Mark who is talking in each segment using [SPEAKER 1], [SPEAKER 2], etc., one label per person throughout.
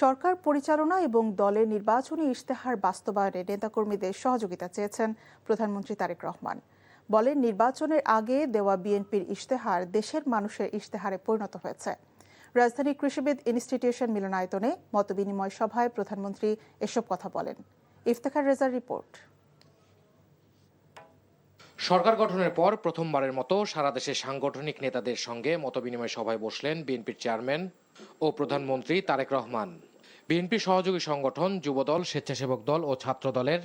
[SPEAKER 1] সরকার পরিচালনা এবং দলের নির্বাচনী ইশতেহার বাস্তবায়নে নেতাকর্মীদের সহযোগিতা চেয়েছেন প্রধানমন্ত্রী তারেক রহমান। বলেন, নির্বাচনের আগে দেওয়া বিএনপির ইশতেহার দেশের মানুষের ইশতেহারে পরিণত হয়েছে। রাজধানীর কৃষিবিদ ইনস্টিটিউশন মিলনায়তনে মতবিনিময় সভায় প্রধানমন্ত্রী এসব কথা বলেন। ইফতেখার রেজার রিপোর্ট।
[SPEAKER 2] সরকার গঠনের পর প্রথমবারের মতো সারা দেশের সাংগঠনিক নেতাদের সঙ্গে মতবিনিময় সভায় বসলেন বিএনপির চেয়ারম্যান ও প্রধানমন্ত্রী তারেক রহমান। বিএনপির সহযোগী সংগঠন যুবদল, স্বেচ্ছাসেবক দল ও ছাত্র দলের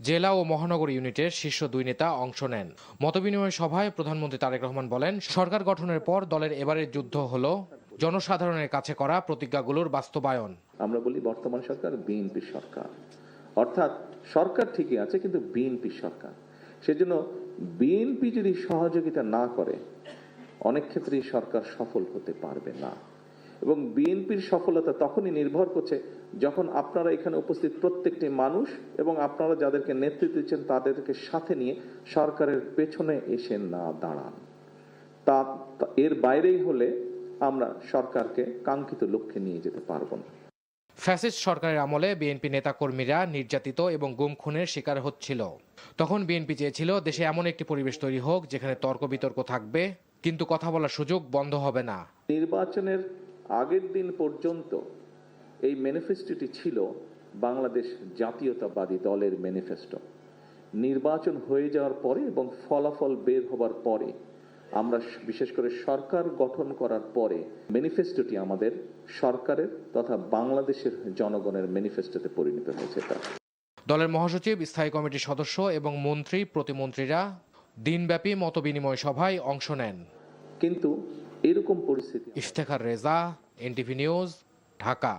[SPEAKER 2] জেলা ও মহানগর ইউনিটের শীর্ষ দুই নেতা অংশ নেন। মতবিনিময় সভায় প্রধানমন্ত্রী তারেক রহমান বলেন, সরকার গঠনের পর দলের এবারের যুদ্ধ হলো জনসাধারণের কাছে করা প্রতিজ্ঞাগুলোর বাস্তবায়ন।
[SPEAKER 3] আমরা বলি বর্তমান সরকার বিএনপি সরকার, অর্থাৎ সরকার ঠিকই আছে কিন্তু বিএনপি সরকার। সেজন্য বিএনপি যদি সহযোগিতা না করে অনেক ক্ষেত্রেই সরকার সফল হতে পারবে না। এবং বিএনপির সফলতা তখনই নির্ভর করছে যখন আপনারা এখানে উপস্থিত প্রত্যেকটি মানুষ এবং আপনারা যাদেরকে নেতৃত্ব দিচ্ছেন তাদেরকে সাথে নিয়ে সরকারের পেছনে এসে না দাঁড়ান। তা এর বাইরেই হলে আমরা সরকারকে কাঙ্ক্ষিত লক্ষ্যে নিয়ে যেতে পারবো না।
[SPEAKER 2] ফ্যাসিস্ট সরকারের আমলে বিএনপি নেতাকর্মীরা নির্যাতিত এবং গুম খুনের শিকার হচ্ছিল। তখন বিএনপি চেয়েছিল দেশে এমন একটি পরিবেশ তৈরি হোক যেখানে তর্ক বিতর্ক থাকবে, কিন্তু কথা বলার সুযোগ বন্ধ হবে না।
[SPEAKER 3] নির্বাচনের আগের দিন পর্যন্ত এই ম্যানিফেস্টোটি ছিল বাংলাদেশ জাতীয়তাবাদী দলের ম্যানিফেস্টো। নির্বাচন হয়ে যাওয়ার পরে এবং ফলাফল বের হবার পরে আমরা বিশেষ করে সরকার গঠন করার পরে ম্যানিফেস্টোটি আমাদের সরকারের তথা বাংলাদেশের জনগণের ম্যানিফেস্টোতে পরিণত হয়েছে।
[SPEAKER 2] দলের মহাসচিব, স্থায়ী কমিটির সদস্য এবং মন্ত্রী প্রতিমন্ত্রীরা দিনব্যাপী মতবিনিময় সভায় অংশ নেন।
[SPEAKER 3] কিন্তু এরকম পরিস্থিতি।
[SPEAKER 2] Iftekhar Reza, NTV news, Dhaka.